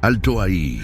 Alto ahí.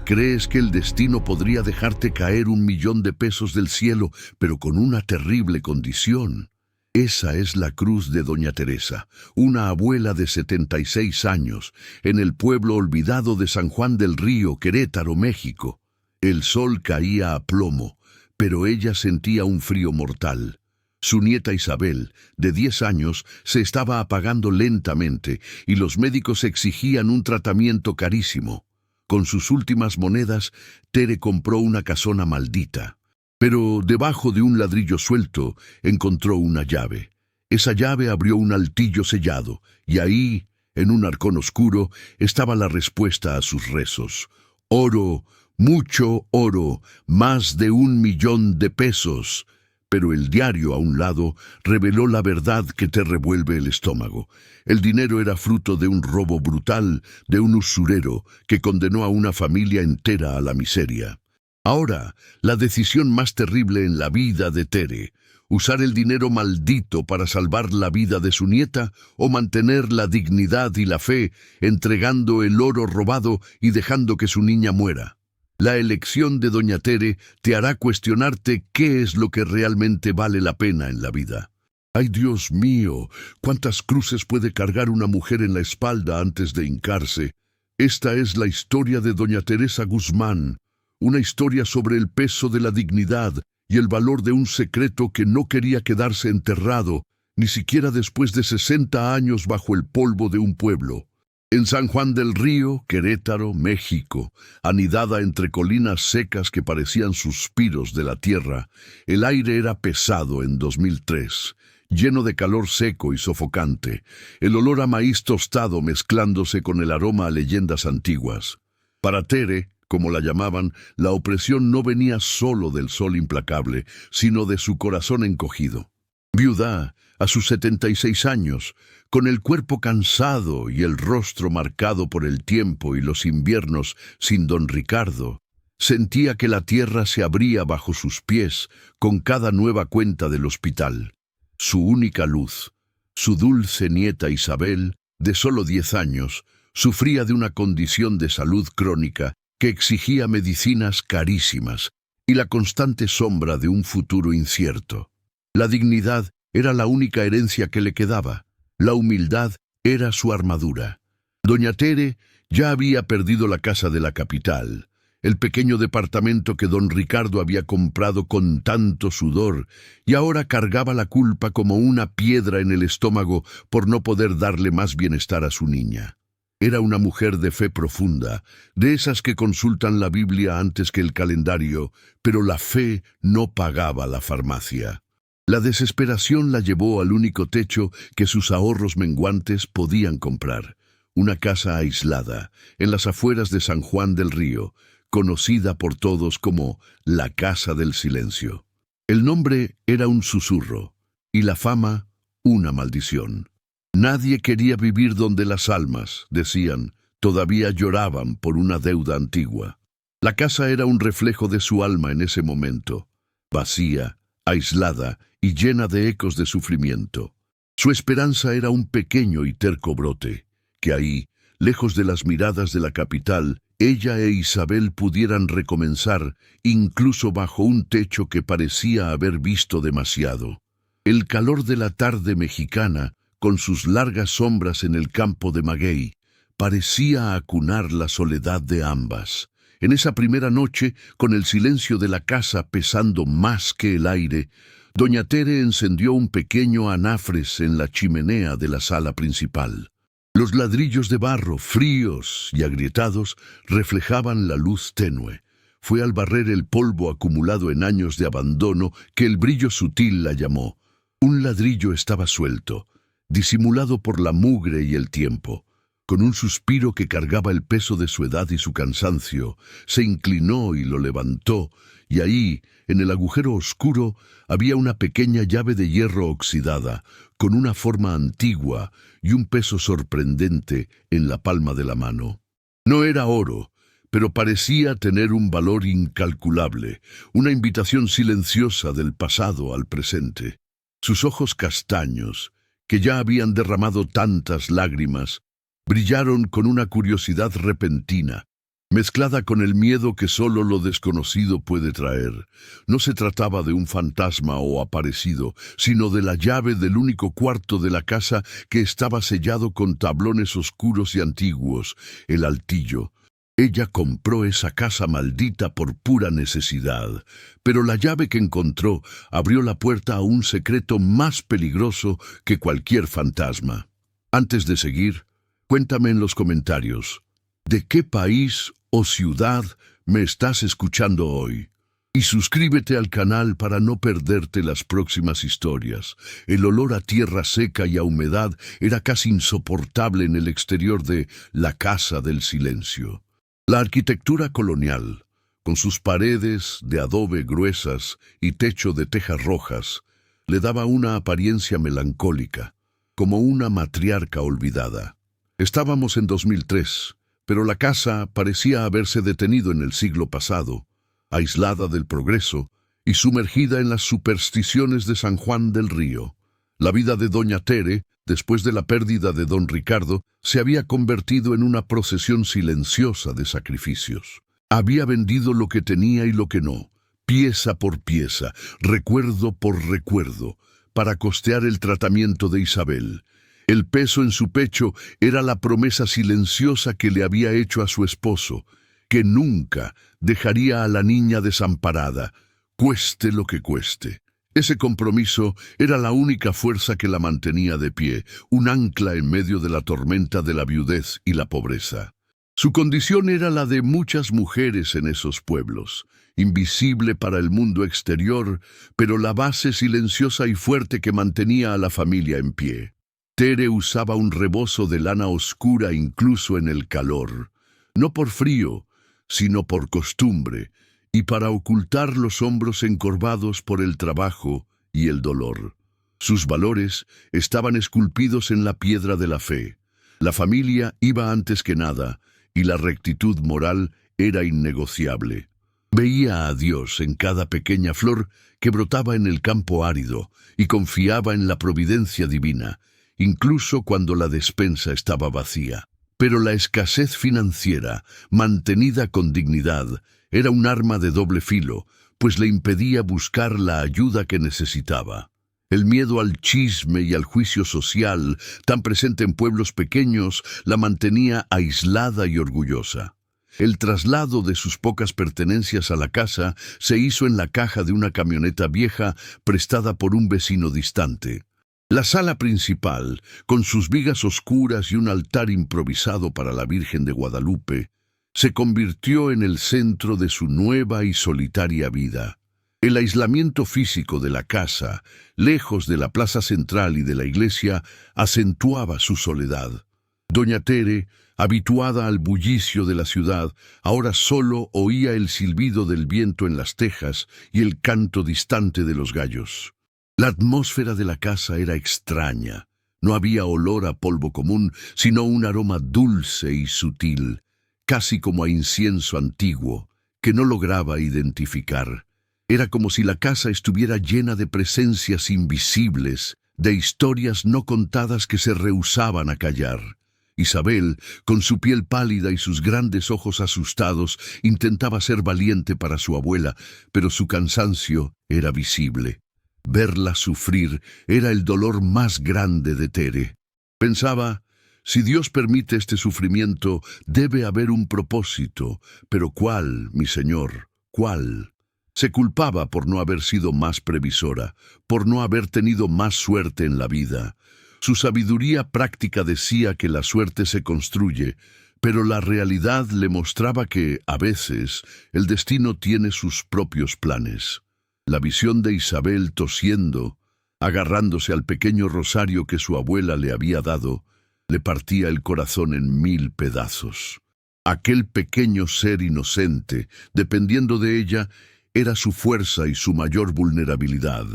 Crees que el destino podría dejarte caer 1.000.000 de pesos del cielo, pero con una terrible condición. Esa es la cruz de Doña Teresa, una abuela de 76 años, en el pueblo olvidado de San Juan del Río, Querétaro, México. El sol caía a plomo, pero ella sentía un frío mortal. Su nieta Isabel, de 10 años, se estaba apagando lentamente y los médicos exigían un tratamiento carísimo. Con sus últimas monedas, Tere compró una casona maldita. Pero debajo de un ladrillo suelto encontró una llave. Esa llave abrió un altillo sellado, y ahí, en un arcón oscuro, estaba la respuesta a sus rezos. Oro, mucho oro, más de 1.000.000 de pesos. Pero el diario a un lado reveló la verdad que te revuelve el estómago. El dinero era fruto de un robo brutal, de un usurero que condenó a una familia entera a la miseria. Ahora, la decisión más terrible en la vida de Tere: usar el dinero maldito para salvar la vida de su nieta o mantener la dignidad y la fe, entregando el oro robado y dejando que su niña muera. La elección de Doña Tere te hará cuestionarte qué es lo que realmente vale la pena en la vida. ¡Ay, Dios mío! ¿Cuántas cruces puede cargar una mujer en la espalda antes de hincarse? Esta es la historia de Doña Teresa Guzmán, una historia sobre el peso de la dignidad y el valor de un secreto que no quería quedarse enterrado, ni siquiera después de 60 años bajo el polvo de un pueblo. En San Juan del Río, Querétaro, México, anidada entre colinas secas que parecían suspiros de la tierra, el aire era pesado en 2003, lleno de calor seco y sofocante, el olor a maíz tostado mezclándose con el aroma a leyendas antiguas. Para Tere, como la llamaban, la opresión no venía solo del sol implacable, sino de su corazón encogido. Viuda, a sus 76 años, con el cuerpo cansado y el rostro marcado por el tiempo y los inviernos sin don Ricardo, sentía que la tierra se abría bajo sus pies con cada nueva cuenta del hospital. Su única luz, su dulce nieta Isabel, de solo 10 años, sufría de una condición de salud crónica que exigía medicinas carísimas y la constante sombra de un futuro incierto. La dignidad era la única herencia que le quedaba. La humildad era su armadura. Doña Tere ya había perdido la casa de la capital, el pequeño departamento que don Ricardo había comprado con tanto sudor, y ahora cargaba la culpa como una piedra en el estómago por no poder darle más bienestar a su niña. Era una mujer de fe profunda, de esas que consultan la Biblia antes que el calendario, pero la fe no pagaba la farmacia. La desesperación la llevó al único techo que sus ahorros menguantes podían comprar, una casa aislada, en las afueras de San Juan del Río, conocida por todos como la Casa del Silencio. El nombre era un susurro, y la fama una maldición. Nadie quería vivir donde las almas, decían, todavía lloraban por una deuda antigua. La casa era un reflejo de su alma en ese momento, vacía, aislada y llena de ecos de sufrimiento. Su esperanza era un pequeño y terco brote, que ahí, lejos de las miradas de la capital, ella e Isabel pudieran recomenzar, incluso bajo un techo que parecía haber visto demasiado. El calor de la tarde mexicana, con sus largas sombras en el campo de maguey, parecía acunar la soledad de ambas. En esa primera noche, con el silencio de la casa pesando más que el aire, doña Tere encendió un pequeño anafres en la chimenea de la sala principal. Los ladrillos de barro, fríos y agrietados, reflejaban la luz tenue. Fue al barrer el polvo acumulado en años de abandono que el brillo sutil la llamó. Un ladrillo estaba suelto, disimulado por la mugre y el tiempo. Con un suspiro que cargaba el peso de su edad y su cansancio, se inclinó y lo levantó, y ahí, en el agujero oscuro, había una pequeña llave de hierro oxidada, con una forma antigua y un peso sorprendente en la palma de la mano. No era oro, pero parecía tener un valor incalculable, una invitación silenciosa del pasado al presente. Sus ojos castaños, que ya habían derramado tantas lágrimas, brillaron con una curiosidad repentina, mezclada con el miedo que solo lo desconocido puede traer. No se trataba de un fantasma o aparecido, sino de la llave del único cuarto de la casa que estaba sellado con tablones oscuros y antiguos, el altillo. Ella compró esa casa maldita por pura necesidad, pero la llave que encontró abrió la puerta a un secreto más peligroso que cualquier fantasma. Antes de seguir, cuéntame en los comentarios, ¿de qué país o ciudad me estás escuchando hoy? Y suscríbete al canal para no perderte las próximas historias. El olor a tierra seca y a humedad era casi insoportable en el exterior de la Casa del Silencio. La arquitectura colonial, con sus paredes de adobe gruesas y techo de tejas rojas, le daba una apariencia melancólica, como una matriarca olvidada. Estábamos en 2003, pero la casa parecía haberse detenido en el siglo pasado, aislada del progreso y sumergida en las supersticiones de San Juan del Río. La vida de doña Tere, después de la pérdida de don Ricardo, se había convertido en una procesión silenciosa de sacrificios. Había vendido lo que tenía y lo que no, pieza por pieza, recuerdo por recuerdo, para costear el tratamiento de Isabel. El peso en su pecho era la promesa silenciosa que le había hecho a su esposo, que nunca dejaría a la niña desamparada, cueste lo que cueste. Ese compromiso era la única fuerza que la mantenía de pie, un ancla en medio de la tormenta de la viudez y la pobreza. Su condición era la de muchas mujeres en esos pueblos, invisible para el mundo exterior, pero la base silenciosa y fuerte que mantenía a la familia en pie. Tere usaba un rebozo de lana oscura incluso en el calor, no por frío, sino por costumbre, y para ocultar los hombros encorvados por el trabajo y el dolor. Sus valores estaban esculpidos en la piedra de la fe. La familia iba antes que nada, y la rectitud moral era innegociable. Veía a Dios en cada pequeña flor que brotaba en el campo árido, y confiaba en la providencia divina, incluso cuando la despensa estaba vacía. Pero la escasez financiera, mantenida con dignidad, era un arma de doble filo, pues le impedía buscar la ayuda que necesitaba. El miedo al chisme y al juicio social, tan presente en pueblos pequeños, la mantenía aislada y orgullosa. El traslado de sus pocas pertenencias a la casa se hizo en la caja de una camioneta vieja prestada por un vecino distante. La sala principal, con sus vigas oscuras y un altar improvisado para la Virgen de Guadalupe, se convirtió en el centro de su nueva y solitaria vida. El aislamiento físico de la casa, lejos de la plaza central y de la iglesia, acentuaba su soledad. Doña Tere, habituada al bullicio de la ciudad, ahora solo oía el silbido del viento en las tejas y el canto distante de los gallos. La atmósfera de la casa era extraña. No había olor a polvo común, sino un aroma dulce y sutil, casi como a incienso antiguo, que no lograba identificar. Era como si la casa estuviera llena de presencias invisibles, de historias no contadas que se rehusaban a callar. Isabel, con su piel pálida y sus grandes ojos asustados, intentaba ser valiente para su abuela, pero su cansancio era visible. Verla sufrir era el dolor más grande de Tere. Pensaba, si Dios permite este sufrimiento, debe haber un propósito. Pero ¿cuál, mi señor? ¿Cuál? Se culpaba por no haber sido más previsora, por no haber tenido más suerte en la vida. Su sabiduría práctica decía que la suerte se construye, pero la realidad le mostraba que, a veces, el destino tiene sus propios planes. La visión de Isabel tosiendo, agarrándose al pequeño rosario que su abuela le había dado, le partía el corazón en 1000 pedazos. Aquel pequeño ser inocente, dependiendo de ella, era su fuerza y su mayor vulnerabilidad.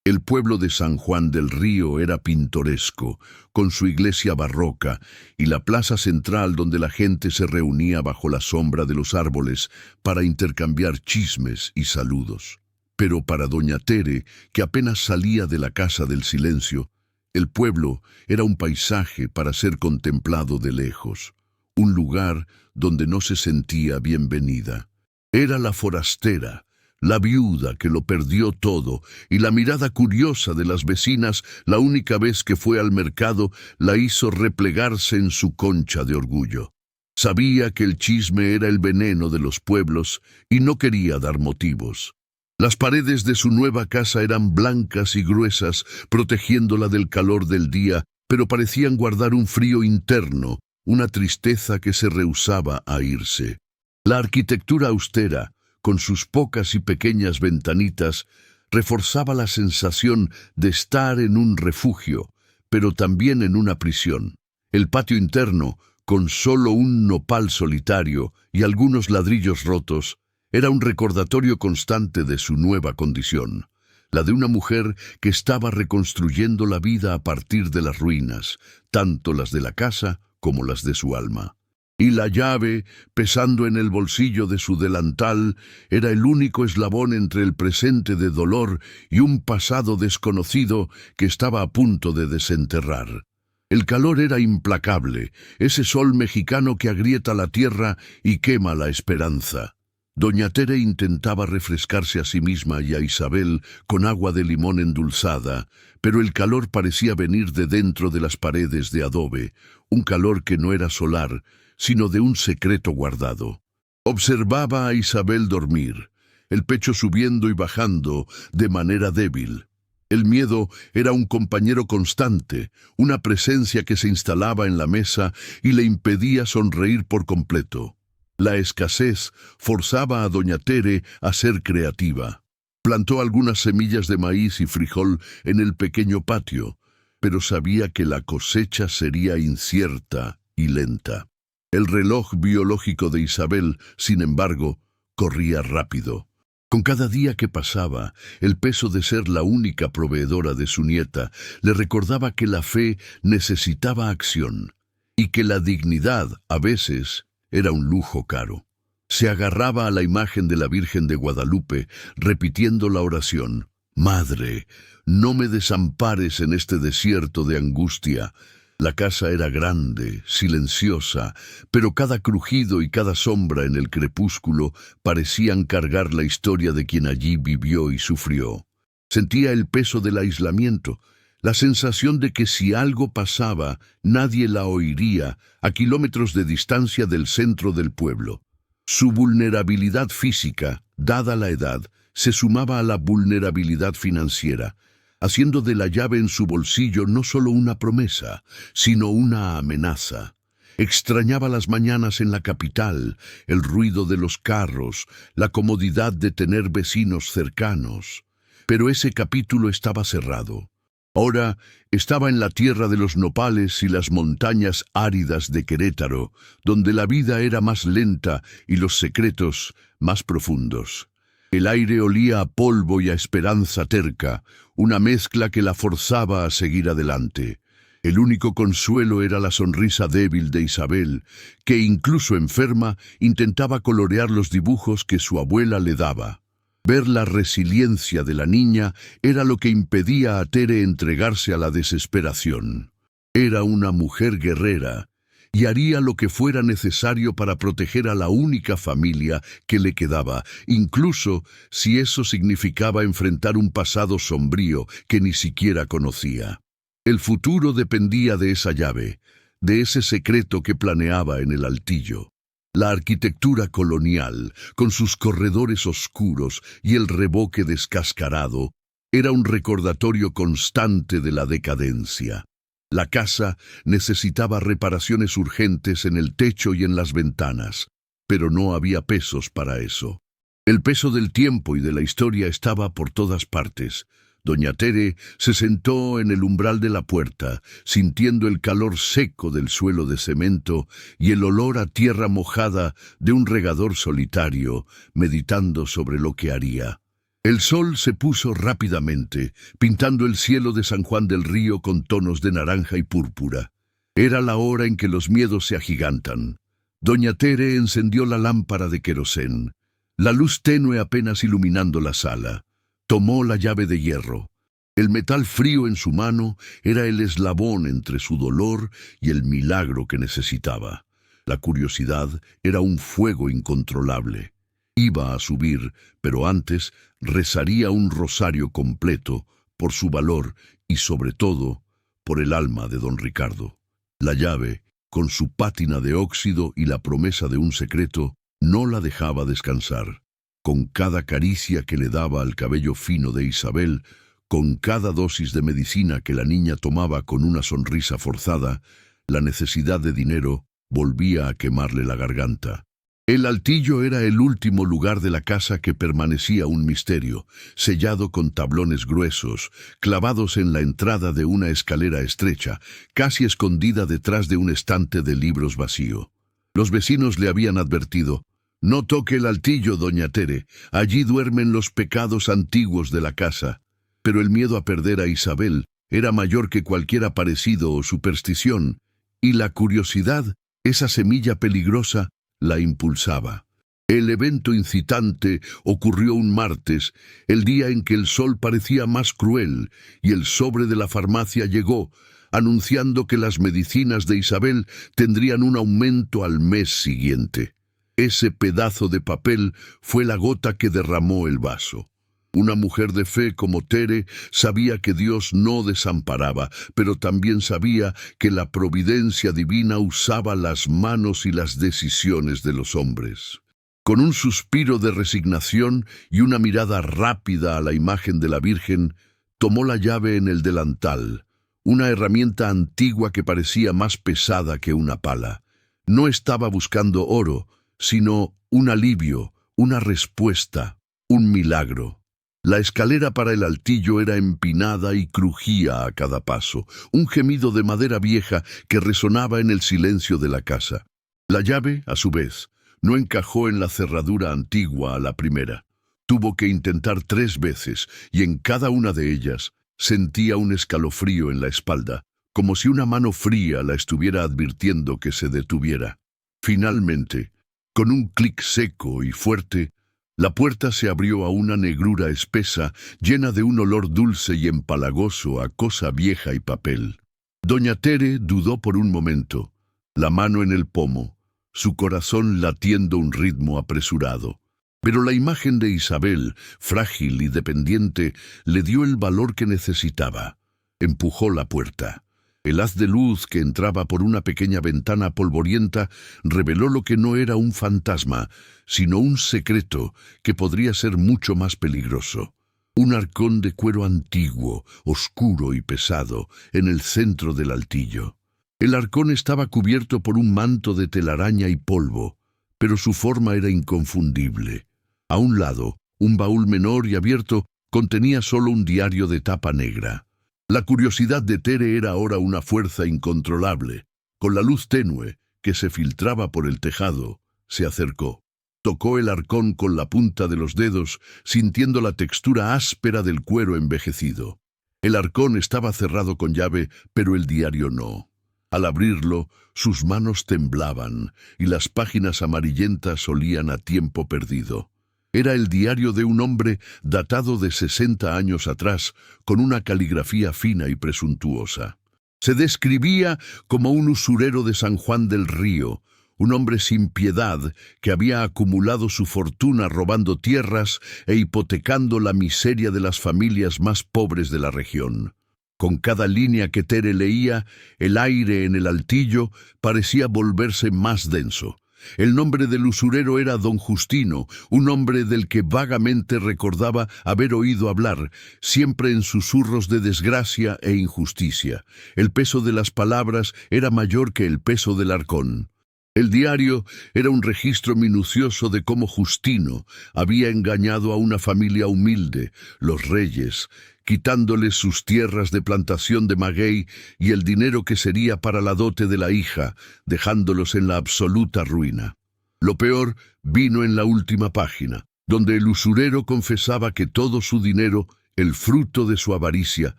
El pueblo de San Juan del Río era pintoresco, con su iglesia barroca y la plaza central donde la gente se reunía bajo la sombra de los árboles para intercambiar chismes y saludos. Pero para doña Tere, que apenas salía de la Casa del Silencio, el pueblo era un paisaje para ser contemplado de lejos. un lugar donde no se sentía bienvenida. Era la forastera, la viuda que lo perdió todo, y la mirada curiosa de las vecinas, la única vez que fue al mercado, la hizo replegarse en su concha de orgullo. Sabía que el chisme era el veneno de los pueblos y no quería dar motivos. Las paredes de su nueva casa eran blancas y gruesas, protegiéndola del calor del día, pero parecían guardar un frío interno, una tristeza que se rehusaba a irse. La arquitectura austera, con sus pocas y pequeñas ventanitas, reforzaba la sensación de estar en un refugio, pero también en una prisión. El patio interno, con solo un nopal solitario y algunos ladrillos rotos, era un recordatorio constante de su nueva condición, la de una mujer que estaba reconstruyendo la vida a partir de las ruinas, tanto las de la casa como las de su alma. Y la llave, pesando en el bolsillo de su delantal, era el único eslabón entre el presente de dolor y un pasado desconocido que estaba a punto de desenterrar. El calor era implacable, ese sol mexicano que agrieta la tierra y quema la esperanza. Doña Tere intentaba refrescarse a sí misma y a Isabel con agua de limón endulzada, pero el calor parecía venir de dentro de las paredes de adobe, un calor que no era solar, sino de un secreto guardado. Observaba a Isabel dormir, el pecho subiendo y bajando de manera débil. El miedo era un compañero constante, una presencia que se instalaba en la mesa y le impedía sonreír por completo. La escasez forzaba a doña Tere a ser creativa. Plantó algunas semillas de maíz y frijol en el pequeño patio, pero sabía que la cosecha sería incierta y lenta. El reloj biológico de Isabel, sin embargo, corría rápido. Con cada día que pasaba, el peso de ser la única proveedora de su nieta le recordaba que la fe necesitaba acción y que la dignidad, a veces, era un lujo caro. Se agarraba a la imagen de la Virgen de Guadalupe, repitiendo la oración: «Madre, no me desampares en este desierto de angustia». La casa era grande, silenciosa, pero cada crujido y cada sombra en el crepúsculo parecían cargar la historia de quien allí vivió y sufrió. Sentía el peso del aislamiento, la sensación de que si algo pasaba, nadie la oiría a kilómetros de distancia del centro del pueblo. Su vulnerabilidad física, dada la edad, se sumaba a la vulnerabilidad financiera, haciendo de la llave en su bolsillo no solo una promesa, sino una amenaza. Extrañaba las mañanas en la capital, el ruido de los carros, la comodidad de tener vecinos cercanos. Pero ese capítulo estaba cerrado. Ahora estaba en la tierra de los nopales y las montañas áridas de Querétaro, donde la vida era más lenta y los secretos más profundos. El aire olía a polvo y a esperanza terca, una mezcla que la forzaba a seguir adelante. El único consuelo era la sonrisa débil de Isabel, que incluso enferma intentaba colorear los dibujos que su abuela le daba. Ver la resiliencia de la niña era lo que impedía a Tere entregarse a la desesperación. Era una mujer guerrera y haría lo que fuera necesario para proteger a la única familia que le quedaba, incluso si eso significaba enfrentar un pasado sombrío que ni siquiera conocía. El futuro dependía de esa llave, de ese secreto que planeaba en el altillo. La arquitectura colonial, con sus corredores oscuros y el revoque descascarado, era un recordatorio constante de la decadencia. La casa necesitaba reparaciones urgentes en el techo y en las ventanas, pero no había pesos para eso. El peso del tiempo y de la historia estaba por todas partes. Doña Tere se sentó en el umbral de la puerta, sintiendo el calor seco del suelo de cemento y el olor a tierra mojada de un regador solitario, meditando sobre lo que haría. El sol se puso rápidamente, pintando el cielo de San Juan del Río con tonos de naranja y púrpura. Era la hora en que los miedos se agigantan. Doña Tere encendió la lámpara de querosén, la luz tenue apenas iluminando la sala. Tomó la llave de hierro. El metal frío en su mano era el eslabón entre su dolor y el milagro que necesitaba. La curiosidad era un fuego incontrolable. Iba a subir, pero antes rezaría un rosario completo por su valor y, sobre todo, por el alma de don Ricardo. La llave, con su pátina de óxido y la promesa de un secreto, no la dejaba descansar. Con cada caricia que le daba al cabello fino de Isabel, con cada dosis de medicina que la niña tomaba con una sonrisa forzada, la necesidad de dinero volvía a quemarle la garganta. El altillo era el último lugar de la casa que permanecía un misterio, sellado con tablones gruesos, clavados en la entrada de una escalera estrecha, casi escondida detrás de un estante de libros vacío. Los vecinos le habían advertido: «No toque el altillo, doña Tere, allí duermen los pecados antiguos de la casa». Pero el miedo a perder a Isabel era mayor que cualquier aparecido o superstición, y la curiosidad, esa semilla peligrosa, la impulsaba. El evento incitante ocurrió un martes, el día en que el sol parecía más cruel, y el sobre de la farmacia llegó, anunciando que las medicinas de Isabel tendrían un aumento al mes siguiente. Ese pedazo de papel fue la gota que derramó el vaso. Una mujer de fe como Tere sabía que Dios no desamparaba, pero también sabía que la providencia divina usaba las manos y las decisiones de los hombres. Con un suspiro de resignación y una mirada rápida a la imagen de la Virgen, tomó la llave en el delantal, una herramienta antigua que parecía más pesada que una pala. No estaba buscando oro, sino un alivio, una respuesta, un milagro. La escalera para el altillo era empinada y crujía a cada paso, un gemido de madera vieja que resonaba en el silencio de la casa. La llave, a su vez, no encajó en la cerradura antigua a la primera. Tuvo que intentar 3 veces, y en cada una de ellas sentía un escalofrío en la espalda, como si una mano fría la estuviera advirtiendo que se detuviera. Finalmente, con un clic seco y fuerte, la puerta se abrió a una negrura espesa, llena de un olor dulce y empalagoso a cosa vieja y papel. Doña Tere dudó por un momento, la mano en el pomo, su corazón latiendo un ritmo apresurado. Pero la imagen de Isabel, frágil y dependiente, le dio el valor que necesitaba. Empujó la puerta. El haz de luz que entraba por una pequeña ventana polvorienta reveló lo que no era un fantasma, sino un secreto que podría ser mucho más peligroso. Un arcón de cuero antiguo, oscuro y pesado, en el centro del altillo. El arcón estaba cubierto por un manto de telaraña y polvo, pero su forma era inconfundible. A un lado, un baúl menor y abierto contenía solo un diario de tapa negra. La curiosidad de Tere era ahora una fuerza incontrolable. Con la luz tenue que se filtraba por el tejado, se acercó. Tocó el arcón con la punta de los dedos, sintiendo la textura áspera del cuero envejecido. El arcón estaba cerrado con llave, pero el diario no. Al abrirlo, sus manos temblaban y las páginas amarillentas olían a tiempo perdido. Era el diario de un hombre datado de 60 años atrás, con una caligrafía fina y presuntuosa. Se describía como un usurero de San Juan del Río, un hombre sin piedad que había acumulado su fortuna robando tierras e hipotecando la miseria de las familias más pobres de la región. Con cada línea que Tere leía, el aire en el altillo parecía volverse más denso. El nombre del usurero era Don Justino, un hombre del que vagamente recordaba haber oído hablar, siempre en susurros de desgracia e injusticia. El peso de las palabras era mayor que el peso del arcón. El diario era un registro minucioso de cómo Justino había engañado a una familia humilde, los Reyes, quitándoles sus tierras de plantación de maguey y el dinero que sería para la dote de la hija, dejándolos en la absoluta ruina. Lo peor vino en la última página, donde el usurero confesaba que todo su dinero, el fruto de su avaricia,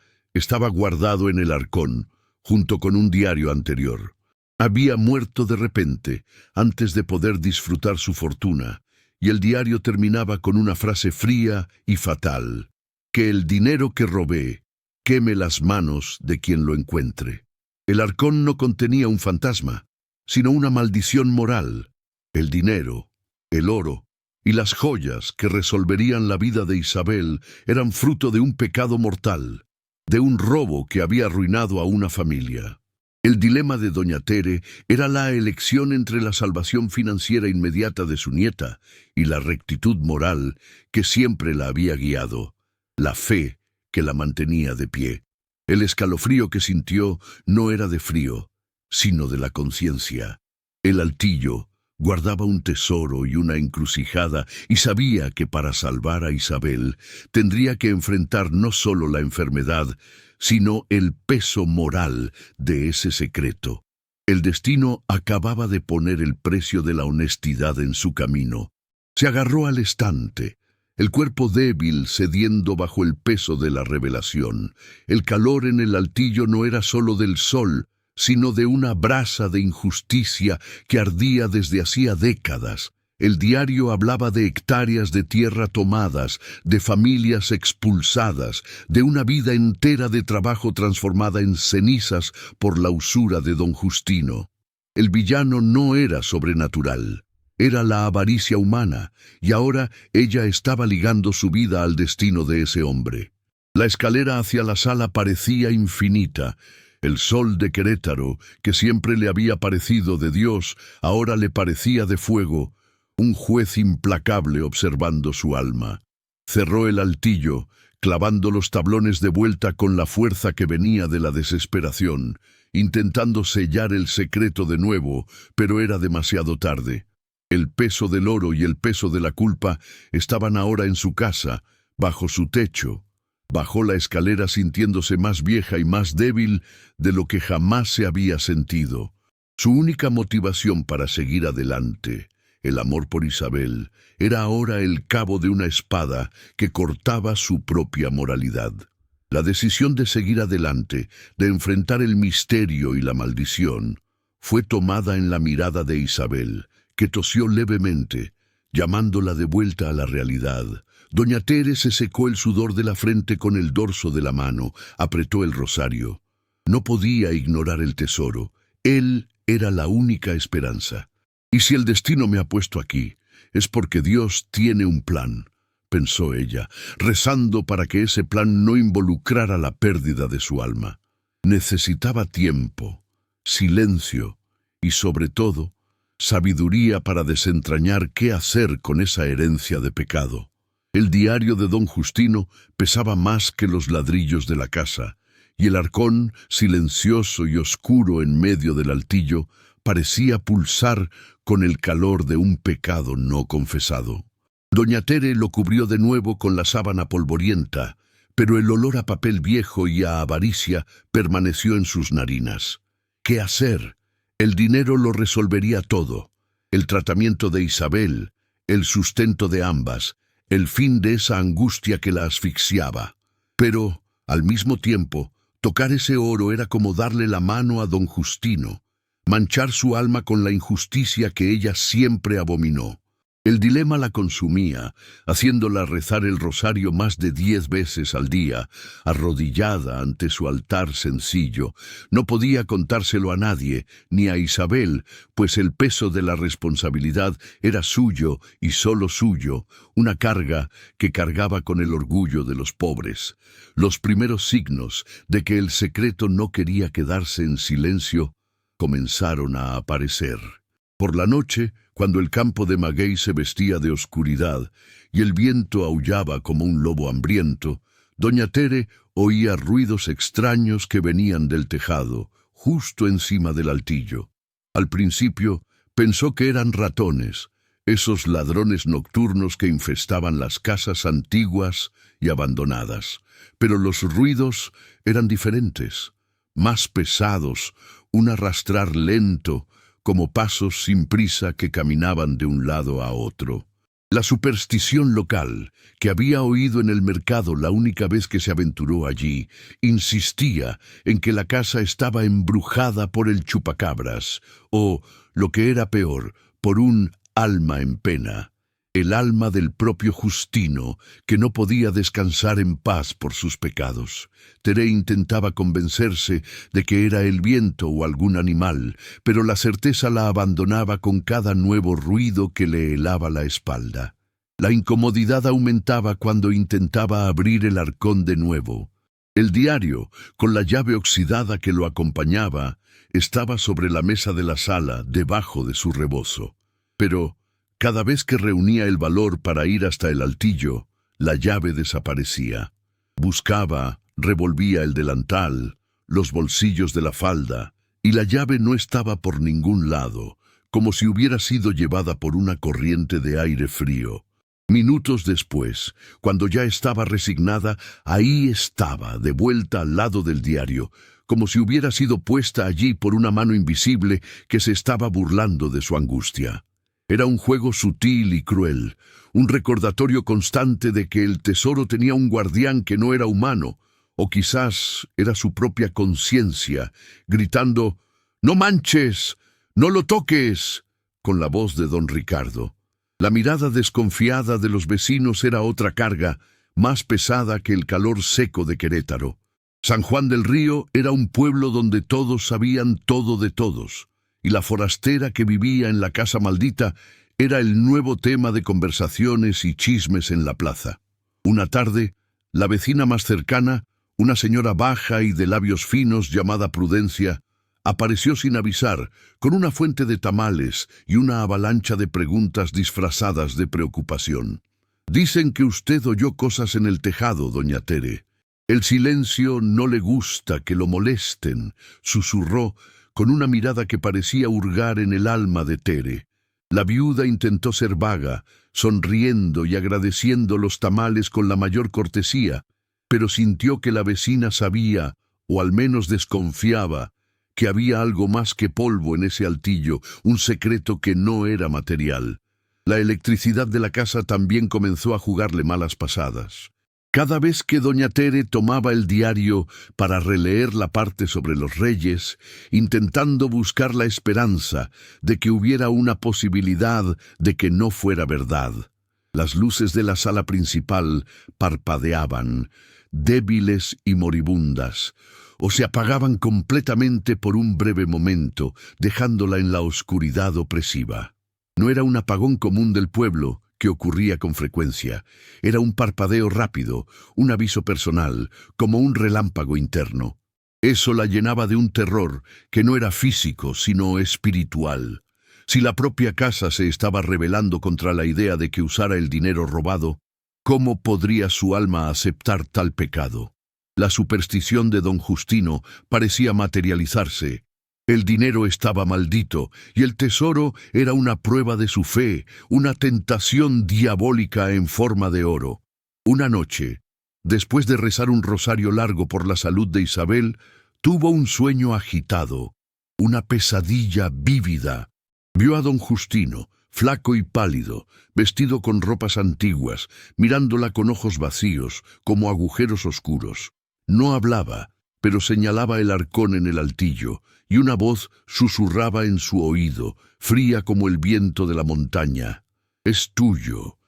estaba guardado en el arcón, junto con un diario anterior. Había muerto de repente, antes de poder disfrutar su fortuna, y el diario terminaba con una frase fría y fatal: «Que el dinero que robé queme las manos de quien lo encuentre». El arcón no contenía un fantasma, sino una maldición moral. El dinero, el oro y las joyas que resolverían la vida de Isabel eran fruto de un pecado mortal, de un robo que había arruinado a una familia. El dilema de doña Tere era la elección entre la salvación financiera inmediata de su nieta y la rectitud moral que siempre la había guiado, la fe que la mantenía de pie. El escalofrío que sintió no era de frío, sino de la conciencia. El altillo guardaba un tesoro y una encrucijada y sabía que para salvar a Isabel tendría que enfrentar no solo la enfermedad, sino el peso moral de ese secreto. El destino acababa de poner el precio de la honestidad en su camino. Se agarró al estante, el cuerpo débil cediendo bajo el peso de la revelación. El calor en el altillo no era solo del sol, sino de una brasa de injusticia que ardía desde hacía décadas. El diario hablaba de hectáreas de tierra tomadas, de familias expulsadas, de una vida entera de trabajo transformada en cenizas por la usura de don Justino. El villano no era sobrenatural, era la avaricia humana, y ahora ella estaba ligando su vida al destino de ese hombre. La escalera hacia la sala parecía infinita. El sol de Querétaro, que siempre le había parecido de Dios, ahora le parecía de fuego, un juez implacable observando su alma. Cerró el altillo, clavando los tablones de vuelta con la fuerza que venía de la desesperación, intentando sellar el secreto de nuevo, pero era demasiado tarde. El peso del oro y el peso de la culpa estaban ahora en su casa, bajo su techo. Bajó la escalera sintiéndose más vieja y más débil de lo que jamás se había sentido. Su única motivación para seguir adelante, el amor por Isabel, era ahora el cabo de una espada que cortaba su propia moralidad. La decisión de seguir adelante, de enfrentar el misterio y la maldición, fue tomada en la mirada de Isabel, que tosió levemente, llamándola de vuelta a la realidad. Doña Tere se secó el sudor de la frente con el dorso de la mano, apretó el rosario. No podía ignorar el tesoro. Él era la única esperanza. Y si el destino me ha puesto aquí, es porque Dios tiene un plan, pensó ella, rezando para que ese plan no involucrara la pérdida de su alma. Necesitaba tiempo, silencio y, sobre todo, sabiduría para desentrañar qué hacer con esa herencia de pecado. El diario de don Justino pesaba más que los ladrillos de la casa, y el arcón, silencioso y oscuro en medio del altillo, parecía pulsar con el calor de un pecado no confesado. Doña Tere lo cubrió de nuevo con la sábana polvorienta, pero el olor a papel viejo y a avaricia permaneció en sus narinas. ¿Qué hacer? El dinero lo resolvería todo. El tratamiento de Isabel, el sustento de ambas, el fin de esa angustia que la asfixiaba. Pero, al mismo tiempo, tocar ese oro era como darle la mano a don Justino, manchar su alma con la injusticia que ella siempre abominó. El dilema la consumía, haciéndola rezar el rosario más de 10 veces al día, arrodillada ante su altar sencillo. No podía contárselo a nadie, ni a Isabel, pues el peso de la responsabilidad era suyo y solo suyo, una carga que cargaba con el orgullo de los pobres. Los primeros signos de que el secreto no quería quedarse en silencio comenzaron a aparecer. Por la noche, cuando el campo de maguey se vestía de oscuridad y el viento aullaba como un lobo hambriento, doña Tere oía ruidos extraños que venían del tejado, justo encima del altillo. Al principio pensó que eran ratones, esos ladrones nocturnos que infestaban las casas antiguas y abandonadas. Pero los ruidos eran diferentes, más pesados, un arrastrar lento, como pasos sin prisa que caminaban de un lado a otro. La superstición local, que había oído en el mercado la única vez que se aventuró allí, insistía en que la casa estaba embrujada por el chupacabras, o, lo que era peor, por un alma en pena. el alma del propio Justino, que no podía descansar en paz por sus pecados. Teré intentaba convencerse de que era el viento o algún animal, pero la certeza la abandonaba con cada nuevo ruido que le helaba la espalda. La incomodidad aumentaba cuando intentaba abrir el arcón de nuevo. El diario, con la llave oxidada que lo acompañaba, estaba sobre la mesa de la sala, debajo de su rebozo. Pero cada vez que reunía el valor para ir hasta el altillo, la llave desaparecía. Buscaba, revolvía el delantal, los bolsillos de la falda, y la llave no estaba por ningún lado, como si hubiera sido llevada por una corriente de aire frío. Minutos después, cuando ya estaba resignada, ahí estaba, de vuelta al lado del diario, como si hubiera sido puesta allí por una mano invisible que se estaba burlando de su angustia. Era un juego sutil y cruel, un recordatorio constante de que el tesoro tenía un guardián que no era humano, o quizás era su propia conciencia, gritando «¡No manches! ¡No lo toques!», con la voz de don Ricardo. La mirada desconfiada de los vecinos era otra carga, más pesada que el calor seco de Querétaro. San Juan del Río era un pueblo donde todos sabían todo de todos, y la forastera que vivía en la casa maldita era el nuevo tema de conversaciones y chismes en la plaza. Una tarde, la vecina más cercana, una señora baja y de labios finos llamada Prudencia, apareció sin avisar, con una fuente de tamales y una avalancha de preguntas disfrazadas de preocupación. «Dicen que usted oyó cosas en el tejado, doña Tere. El silencio no le gusta que lo molesten», susurró, con una mirada que parecía hurgar en el alma de Tere. La viuda intentó ser vaga, sonriendo y agradeciendo los tamales con la mayor cortesía, pero sintió que la vecina sabía, o al menos desconfiaba, que había algo más que polvo en ese altillo, un secreto que no era material. La electricidad de la casa también comenzó a jugarle malas pasadas. Cada vez que doña Tere tomaba el diario para releer la parte sobre los reyes, intentando buscar la esperanza de que hubiera una posibilidad de que no fuera verdad, las luces de la sala principal parpadeaban, débiles y moribundas, o se apagaban completamente por un breve momento, dejándola en la oscuridad opresiva. No era un apagón común del pueblo, que ocurría con frecuencia. Era un parpadeo rápido, un aviso personal, como un relámpago interno. Eso la llenaba de un terror que no era físico, sino espiritual. Si la propia casa se estaba rebelando contra la idea de que usara el dinero robado, ¿cómo podría su alma aceptar tal pecado? La superstición de don Justino parecía materializarse. El dinero estaba maldito y el tesoro era una prueba de su fe, una tentación diabólica en forma de oro. Una noche, después de rezar un rosario largo por la salud de Isabel, tuvo un sueño agitado, una pesadilla vívida. Vio a don Justino, flaco y pálido, vestido con ropas antiguas, mirándola con ojos vacíos, como agujeros oscuros. No hablaba, pero señalaba el arcón en el altillo, y una voz susurraba en su oído, fría como el viento de la montaña. Es tuyo,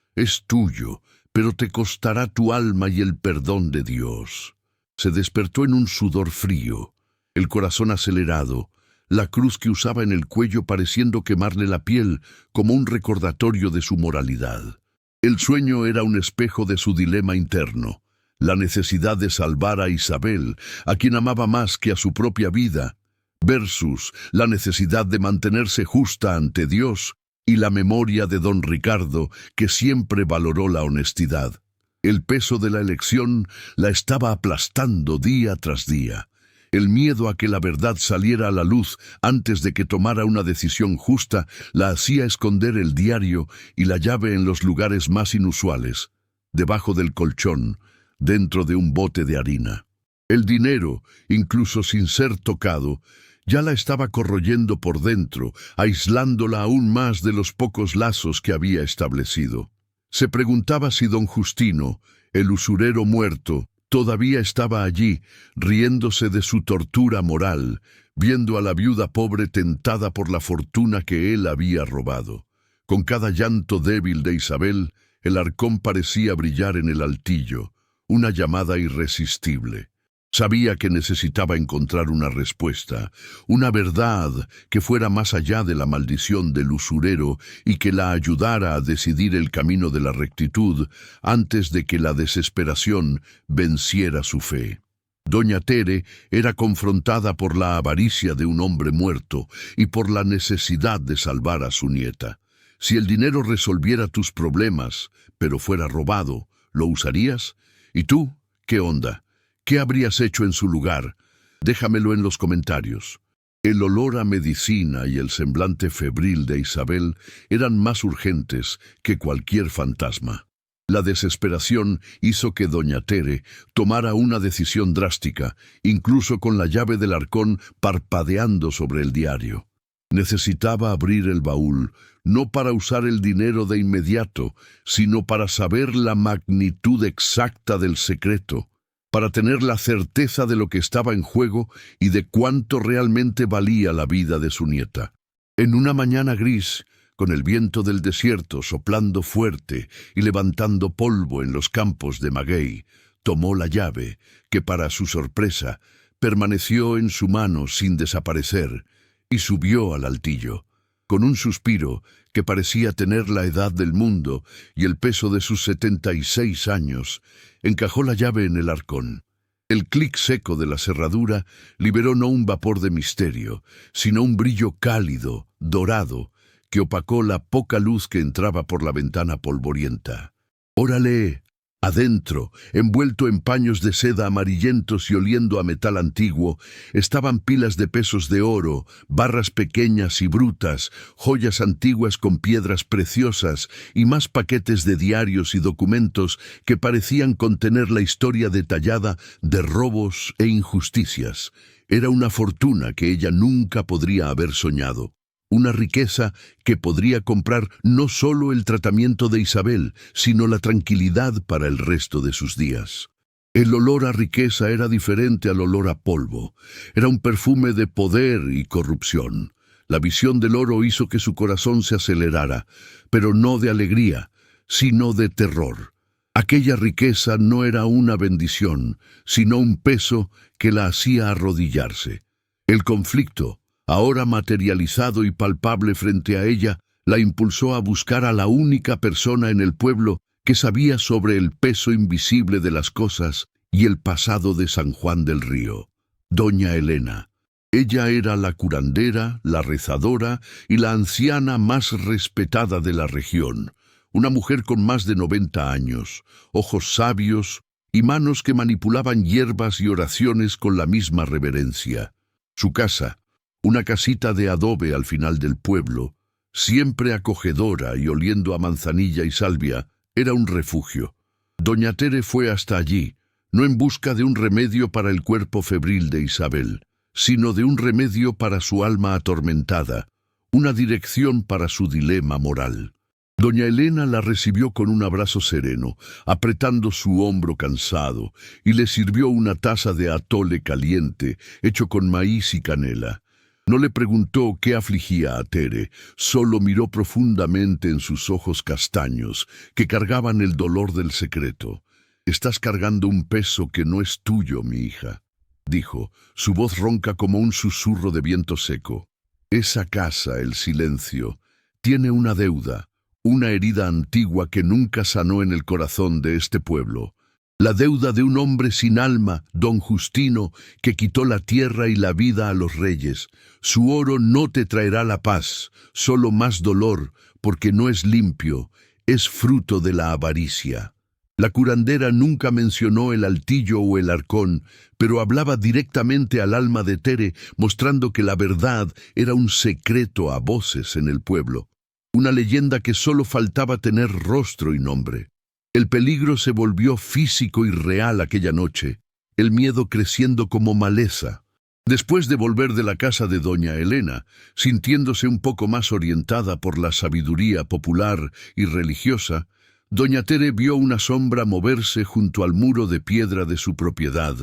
pero te costará tu alma y el perdón de Dios». Se despertó en un sudor frío, el corazón acelerado, la cruz que usaba en el cuello pareciendo quemarle la piel como un recordatorio de su moralidad. El sueño era un espejo de su dilema interno, la necesidad de salvar a Isabel, a quien amaba más que a su propia vida, versus la necesidad de mantenerse justa ante Dios y la memoria de don Ricardo, que siempre valoró la honestidad. El peso de la elección la estaba aplastando día tras día. El miedo a que la verdad saliera a la luz antes de que tomara una decisión justa la hacía esconder el diario y la llave en los lugares más inusuales, debajo del colchón, dentro de un bote de harina. El dinero, incluso sin ser tocado, ya la estaba corroyendo por dentro, aislándola aún más de los pocos lazos que había establecido. Se preguntaba si don Justino, el usurero muerto, todavía estaba allí, riéndose de su tortura moral, viendo a la viuda pobre tentada por la fortuna que él había robado. Con cada llanto débil de Isabel, el arcón parecía brillar en el altillo, una llamada irresistible. Sabía que necesitaba encontrar una respuesta, una verdad que fuera más allá de la maldición del usurero y que la ayudara a decidir el camino de la rectitud antes de que la desesperación venciera su fe. Doña Tere era confrontada por la avaricia de un hombre muerto y por la necesidad de salvar a su nieta. Si el dinero resolviera tus problemas, pero fuera robado, ¿lo usarías? ¿Y tú? ¿Qué onda? ¿Qué habrías hecho en su lugar? Déjamelo en los comentarios. El olor a medicina y el semblante febril de Isabel eran más urgentes que cualquier fantasma. La desesperación hizo que doña Tere tomara una decisión drástica, incluso con la llave del arcón parpadeando sobre el diario. Necesitaba abrir el baúl, no para usar el dinero de inmediato, sino para saber la magnitud exacta del secreto, para tener la certeza de lo que estaba en juego y de cuánto realmente valía la vida de su nieta. En una mañana gris, con el viento del desierto soplando fuerte y levantando polvo en los campos de maguey, tomó la llave, que para su sorpresa permaneció en su mano sin desaparecer, y subió al altillo. Con un suspiro que parecía tener la edad del mundo y el peso de sus 76 años, encajó la llave en el arcón. El clic seco de la cerradura liberó no un vapor de misterio, sino un brillo cálido, dorado, que opacó la poca luz que entraba por la ventana polvorienta. ¡Órale! Adentro, envuelto en paños de seda amarillentos y oliendo a metal antiguo, estaban pilas de pesos de oro, barras pequeñas y brutas, joyas antiguas con piedras preciosas y más paquetes de diarios y documentos que parecían contener la historia detallada de robos e injusticias. Era una fortuna que ella nunca podría haber soñado. Una riqueza que podría comprar no solo el tratamiento de Isabel, sino la tranquilidad para el resto de sus días. El olor a riqueza era diferente al olor a polvo. Era un perfume de poder y corrupción. La visión del oro hizo que su corazón se acelerara, pero no de alegría, sino de terror. Aquella riqueza no era una bendición, sino un peso que la hacía arrodillarse. El conflicto, ahora materializado y palpable frente a ella, la impulsó a buscar a la única persona en el pueblo que sabía sobre el peso invisible de las cosas y el pasado de San Juan del Río, doña Elena. Ella era la curandera, la rezadora y la anciana más respetada de la región, una mujer con más de 90 años, ojos sabios y manos que manipulaban hierbas y oraciones con la misma reverencia. Su casa, una casita de adobe al final del pueblo, siempre acogedora y oliendo a manzanilla y salvia, era un refugio. Doña Tere fue hasta allí, no en busca de un remedio para el cuerpo febril de Isabel, sino de un remedio para su alma atormentada, una dirección para su dilema moral. Doña Elena la recibió con un abrazo sereno, apretando su hombro cansado, y le sirvió una taza de atole caliente, hecho con maíz y canela. No le preguntó qué afligía a Tere, solo miró profundamente en sus ojos castaños, que cargaban el dolor del secreto. «Estás cargando un peso que no es tuyo, mi hija», dijo, su voz ronca como un susurro de viento seco. «Esa casa, el silencio, tiene una deuda, una herida antigua que nunca sanó en el corazón de este pueblo. La deuda de un hombre sin alma, don Justino, que quitó la tierra y la vida a los reyes. Su oro no te traerá la paz, solo más dolor, porque no es limpio, es fruto de la avaricia». La curandera nunca mencionó el altillo o el arcón, pero hablaba directamente al alma de Tere, mostrando que la verdad era un secreto a voces en el pueblo. Una leyenda que solo faltaba tener rostro y nombre. El peligro se volvió físico y real aquella noche, el miedo creciendo como maleza. Después de volver de la casa de doña Elena, sintiéndose un poco más orientada por la sabiduría popular y religiosa, doña Tere vio una sombra moverse junto al muro de piedra de su propiedad,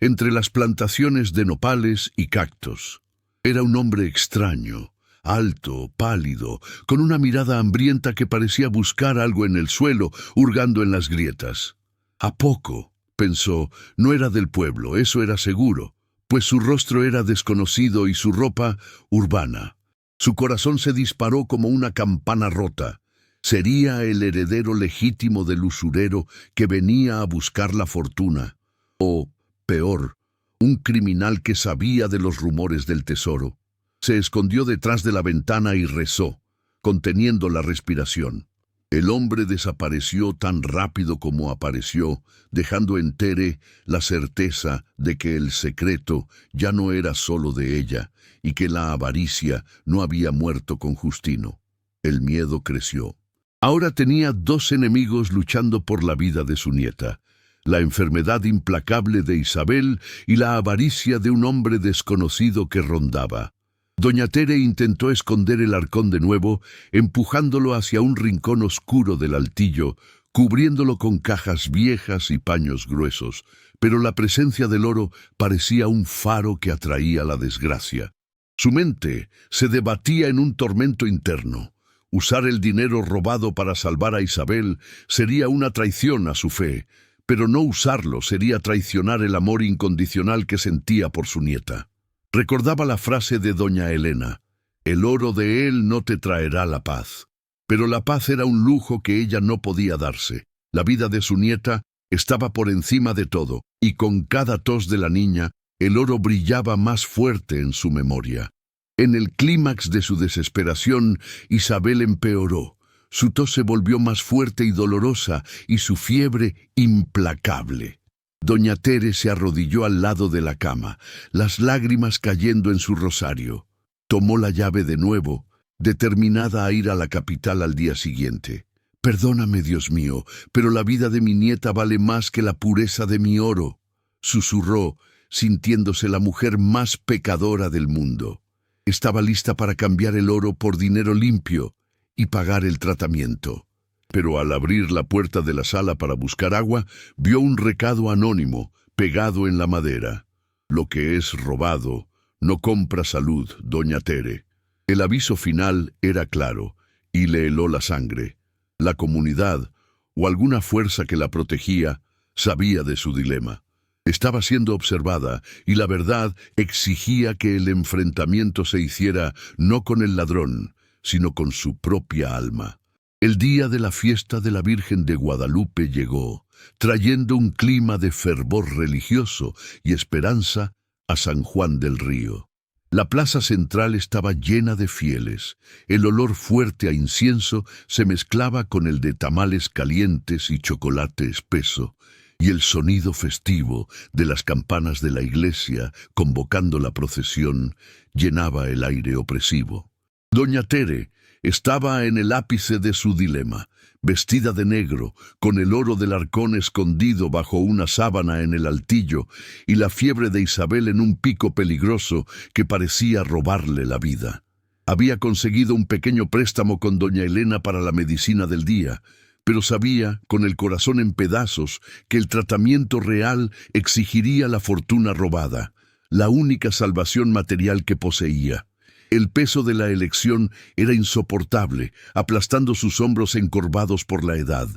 entre las plantaciones de nopales y cactos. Era un hombre extraño, alto, pálido, con una mirada hambrienta que parecía buscar algo en el suelo, hurgando en las grietas. ¿A poco?, pensó, no era del pueblo, eso era seguro, pues su rostro era desconocido y su ropa urbana. Su corazón se disparó como una campana rota. Sería el heredero legítimo del usurero que venía a buscar la fortuna. O, peor, un criminal que sabía de los rumores del tesoro. Se escondió detrás de la ventana y rezó, conteniendo la respiración. El hombre desapareció tan rápido como apareció, dejando en Tere la certeza de que el secreto ya no era solo de ella y que la avaricia no había muerto con Justino. El miedo creció. Ahora tenía dos enemigos luchando por la vida de su nieta: la enfermedad implacable de Isabel y la avaricia de un hombre desconocido que rondaba. Doña Tere intentó esconder el arcón de nuevo, empujándolo hacia un rincón oscuro del altillo, cubriéndolo con cajas viejas y paños gruesos, pero la presencia del oro parecía un faro que atraía la desgracia. Su mente se debatía en un tormento interno. Usar el dinero robado para salvar a Isabel sería una traición a su fe, pero no usarlo sería traicionar el amor incondicional que sentía por su nieta. Recordaba la frase de doña Elena: «El oro de él no te traerá la paz». Pero la paz era un lujo que ella no podía darse. La vida de su nieta estaba por encima de todo, y con cada tos de la niña, el oro brillaba más fuerte en su memoria. En el clímax de su desesperación, Isabel empeoró. Su tos se volvió más fuerte y dolorosa, y su fiebre implacable. Doña Tere se arrodilló al lado de la cama, las lágrimas cayendo en su rosario. Tomó la llave de nuevo, determinada a ir a la capital al día siguiente. «Perdóname, Dios mío, pero la vida de mi nieta vale más que la pureza de mi oro», susurró, sintiéndose la mujer más pecadora del mundo. Estaba lista para cambiar el oro por dinero limpio y pagar el tratamiento. Pero al abrir la puerta de la sala para buscar agua, vio un recado anónimo pegado en la madera: «Lo que es robado no compra salud, doña Tere». El aviso final era claro y le heló la sangre. La comunidad, o alguna fuerza que la protegía, sabía de su dilema. Estaba siendo observada y la verdad exigía que el enfrentamiento se hiciera no con el ladrón, sino con su propia alma. El día de la fiesta de la Virgen de Guadalupe llegó, trayendo un clima de fervor religioso y esperanza a San Juan del Río. La plaza central estaba llena de fieles. El olor fuerte a incienso se mezclaba con el de tamales calientes y chocolate espeso, y el sonido festivo de las campanas de la iglesia, convocando la procesión, llenaba el aire opresivo. Doña Tere estaba en el ápice de su dilema, vestida de negro, con el oro del arcón escondido bajo una sábana en el altillo, y la fiebre de Isabel en un pico peligroso que parecía robarle la vida. Había conseguido un pequeño préstamo con doña Elena para la medicina del día, pero sabía, con el corazón en pedazos, que el tratamiento real exigiría la fortuna robada, la única salvación material que poseía. El peso de la elección era insoportable, aplastando sus hombros encorvados por la edad.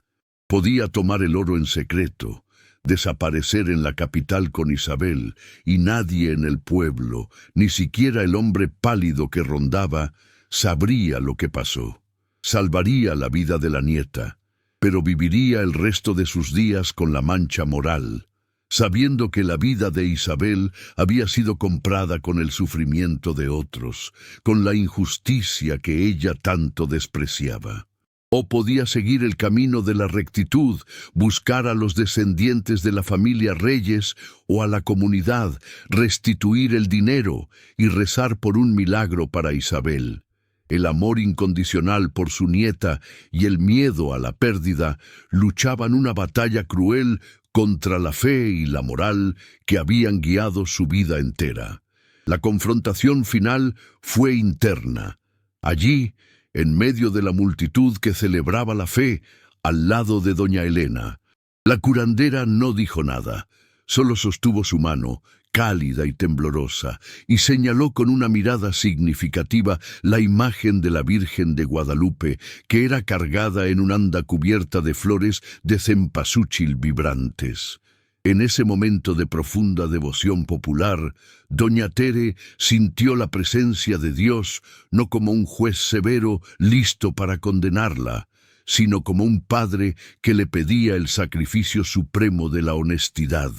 Podía tomar el oro en secreto, desaparecer en la capital con Isabel, y nadie en el pueblo, ni siquiera el hombre pálido que rondaba, sabría lo que pasó. Salvaría la vida de la nieta, pero viviría el resto de sus días con la mancha moral, sabiendo que la vida de Isabel había sido comprada con el sufrimiento de otros, con la injusticia que ella tanto despreciaba. O podía seguir el camino de la rectitud, buscar a los descendientes de la familia Reyes o a la comunidad, restituir el dinero y rezar por un milagro para Isabel. El amor incondicional por su nieta y el miedo a la pérdida luchaban una batalla cruel contra la fe y la moral que habían guiado su vida entera. La confrontación final fue interna. Allí, en medio de la multitud que celebraba la fe, al lado de doña Elena, la curandera no dijo nada, solo sostuvo su mano, cálida y temblorosa, y señaló con una mirada significativa la imagen de la Virgen de Guadalupe, que era cargada en una anda cubierta de flores de cempasúchil vibrantes. En ese momento de profunda devoción popular, doña Tere sintió la presencia de Dios no como un juez severo listo para condenarla, sino como un padre que le pedía el sacrificio supremo de la honestidad,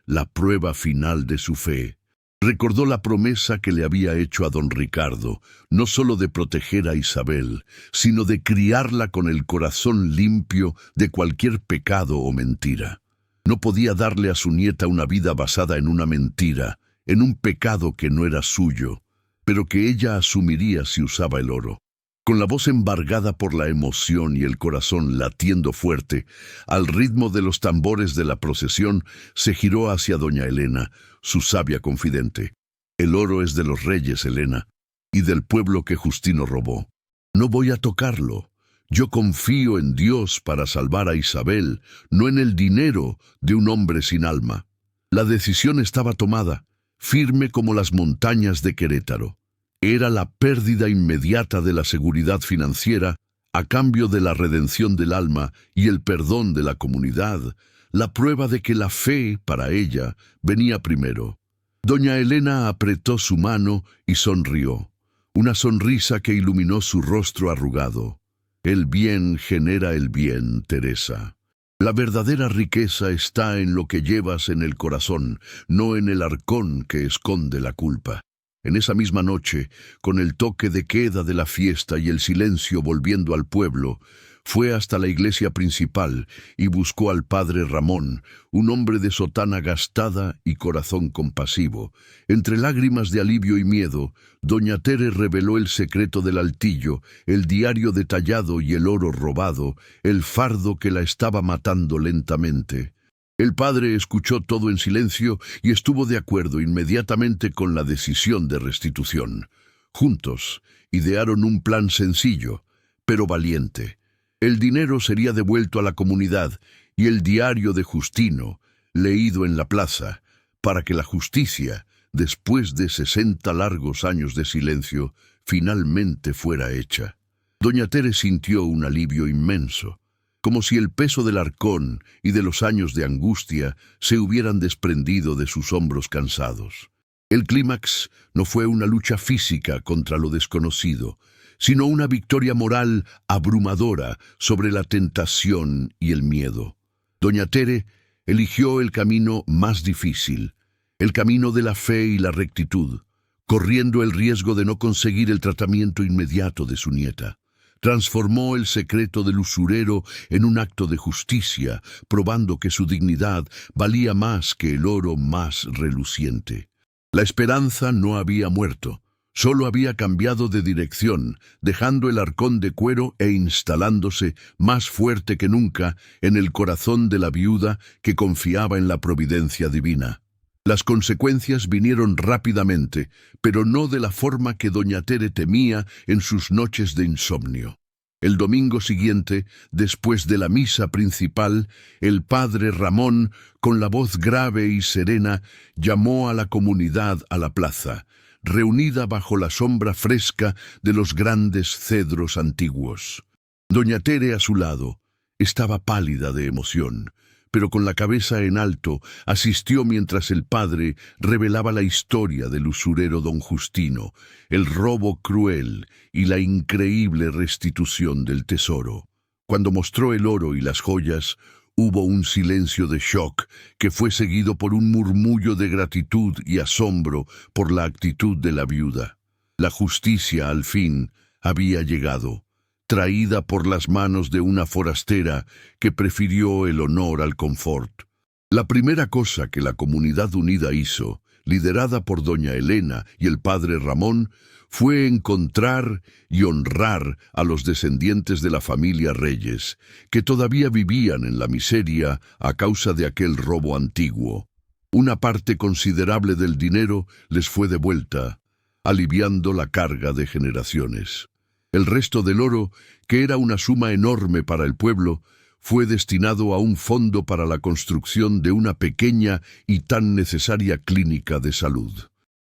la prueba final de su fe. Recordó la promesa que le había hecho a don Ricardo, no solo de proteger a Isabel, sino de criarla con el corazón limpio de cualquier pecado o mentira. No podía darle a su nieta una vida basada en una mentira, en un pecado que no era suyo, pero que ella asumiría si usaba el oro. Con la voz embargada por la emoción y el corazón latiendo fuerte, al ritmo de los tambores de la procesión, se giró hacia doña Elena, su sabia confidente. El oro es de los reyes, Elena, y del pueblo que Justino robó. No voy a tocarlo. Yo confío en Dios para salvar a Isabel, no en el dinero de un hombre sin alma. La decisión estaba tomada, firme como las montañas de Querétaro. Era la pérdida inmediata de la seguridad financiera a cambio de la redención del alma y el perdón de la comunidad, la prueba de que la fe, para ella, venía primero. Doña Elena apretó su mano y sonrió, una sonrisa que iluminó su rostro arrugado. El bien genera el bien, Teresa. La verdadera riqueza está en lo que llevas en el corazón, no en el arcón que esconde la culpa. En esa misma noche, con el toque de queda de la fiesta y el silencio volviendo al pueblo, fue hasta la iglesia principal y buscó al padre Ramón, un hombre de sotana gastada y corazón compasivo. Entre lágrimas de alivio y miedo, doña Tere reveló el secreto del altillo, el diario detallado y el oro robado, el fardo que la estaba matando lentamente. El padre escuchó todo en silencio y estuvo de acuerdo inmediatamente con la decisión de restitución. Juntos, idearon un plan sencillo, pero valiente. El dinero sería devuelto a la comunidad y el diario de Justino, leído en la plaza, para que la justicia, después de 60 largos años de silencio, finalmente fuera hecha. Doña Tere sintió un alivio inmenso, como si el peso del arcón y de los años de angustia se hubieran desprendido de sus hombros cansados. El clímax no fue una lucha física contra lo desconocido, sino una victoria moral abrumadora sobre la tentación y el miedo. Doña Tere eligió el camino más difícil, el camino de la fe y la rectitud, corriendo el riesgo de no conseguir el tratamiento inmediato de su nieta. Transformó el secreto del usurero en un acto de justicia, probando que su dignidad valía más que el oro más reluciente. La esperanza no había muerto, solo había cambiado de dirección, dejando el arcón de cuero e instalándose más fuerte que nunca en el corazón de la viuda que confiaba en la providencia divina. Las consecuencias vinieron rápidamente, pero no de la forma que doña Tere temía en sus noches de insomnio. El domingo siguiente, después de la misa principal, el padre Ramón, con la voz grave y serena, llamó a la comunidad a la plaza, reunida bajo la sombra fresca de los grandes cedros antiguos. Doña Tere, a su lado, estaba pálida de emoción, pero con la cabeza en alto asistió mientras el padre revelaba la historia del usurero don Justino, el robo cruel y la increíble restitución del tesoro. Cuando mostró el oro y las joyas, hubo un silencio de shock que fue seguido por un murmullo de gratitud y asombro por la actitud de la viuda. La justicia, al fin, había llegado, traída por las manos de una forastera que prefirió el honor al confort. La primera cosa que la comunidad unida hizo, liderada por doña Elena y el padre Ramón, fue encontrar y honrar a los descendientes de la familia Reyes, que todavía vivían en la miseria a causa de aquel robo antiguo. Una parte considerable del dinero les fue devuelta, aliviando la carga de generaciones. El resto del oro, que era una suma enorme para el pueblo, fue destinado a un fondo para la construcción de una pequeña y tan necesaria clínica de salud.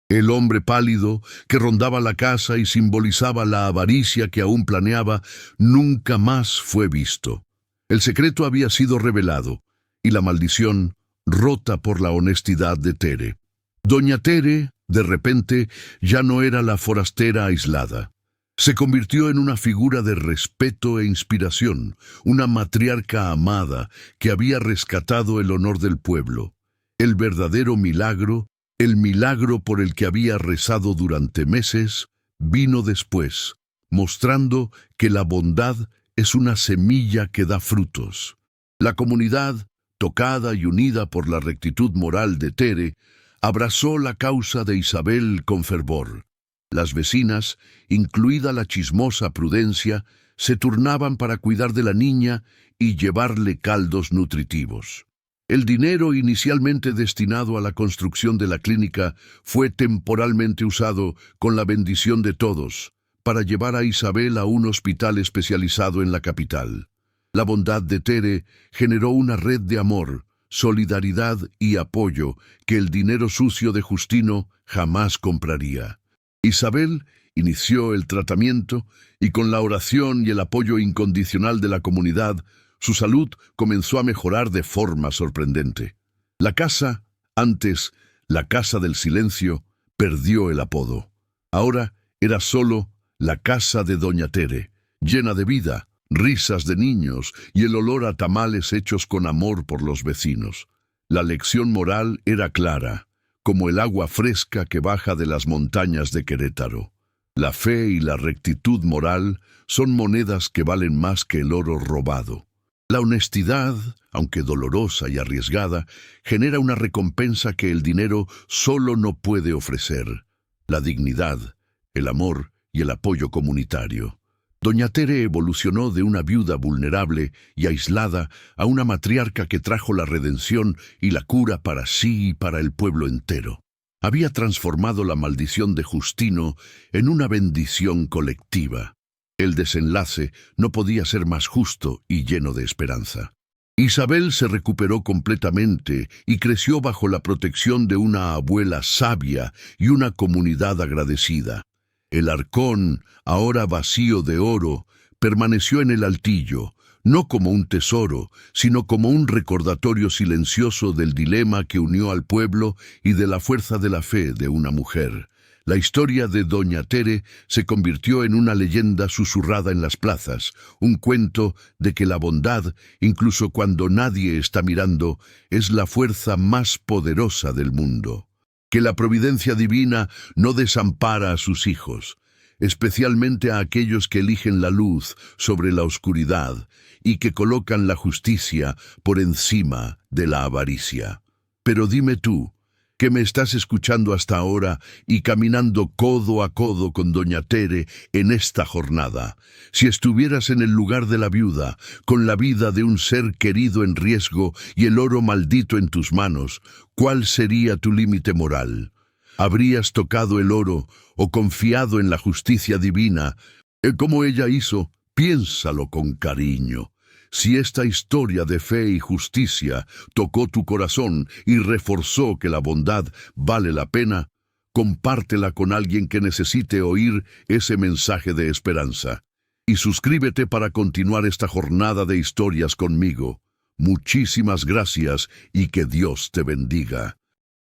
El hombre pálido, que rondaba la casa y simbolizaba la avaricia que aún planeaba, nunca más fue visto. El secreto había sido revelado, y la maldición rota por la honestidad de Tere. Doña Tere, de repente, ya no era la forastera aislada. Se convirtió en una figura de respeto e inspiración, una matriarca amada que había rescatado el honor del pueblo. El verdadero milagro, el milagro por el que había rezado durante meses, vino después, mostrando que la bondad es una semilla que da frutos. La comunidad, tocada y unida por la rectitud moral de Tere, abrazó la causa de Isabel con fervor. Las vecinas, incluida la chismosa Prudencia, se turnaban para cuidar de la niña y llevarle caldos nutritivos. El dinero inicialmente destinado a la construcción de la clínica fue temporalmente usado, con la bendición de todos, para llevar a Isabel a un hospital especializado en la capital. La bondad de Tere generó una red de amor, solidaridad y apoyo que el dinero sucio de Justino jamás compraría. Isabel inició el tratamiento y con la oración y el apoyo incondicional de la comunidad, su salud comenzó a mejorar de forma sorprendente. La casa, antes la Casa del Silencio, perdió el apodo. Ahora era solo la casa de Doña Tere, llena de vida, risas de niños y el olor a tamales hechos con amor por los vecinos. La lección moral era clara, como el agua fresca que baja de las montañas de Querétaro. La fe y la rectitud moral son monedas que valen más que el oro robado. La honestidad, aunque dolorosa y arriesgada, genera una recompensa que el dinero solo no puede ofrecer: la dignidad, el amor y el apoyo comunitario. Doña Tere evolucionó de una viuda vulnerable y aislada a una matriarca que trajo la redención y la cura para sí y para el pueblo entero. Había transformado la maldición de Justino en una bendición colectiva. El desenlace no podía ser más justo y lleno de esperanza. Isabel se recuperó completamente y creció bajo la protección de una abuela sabia y una comunidad agradecida. El arcón, ahora vacío de oro, permaneció en el altillo, no como un tesoro, sino como un recordatorio silencioso del dilema que unió al pueblo y de la fuerza de la fe de una mujer. La historia de Doña Tere se convirtió en una leyenda susurrada en las plazas, un cuento de que la bondad, incluso cuando nadie está mirando, es la fuerza más poderosa del mundo. Que la providencia divina no desampara a sus hijos, especialmente a aquellos que eligen la luz sobre la oscuridad y que colocan la justicia por encima de la avaricia. Pero dime tú, que me estás escuchando hasta ahora y caminando codo a codo con Doña Tere en esta jornada, si estuvieras en el lugar de la viuda, con la vida de un ser querido en riesgo y el oro maldito en tus manos, ¿cuál sería tu límite moral? ¿Habrías tocado el oro o confiado en la justicia divina? Como ella hizo, piénsalo con cariño. Si esta historia de fe y justicia tocó tu corazón y reforzó que la bondad vale la pena, compártela con alguien que necesite oír ese mensaje de esperanza. Y suscríbete para continuar esta jornada de historias conmigo. Muchísimas gracias y que Dios te bendiga.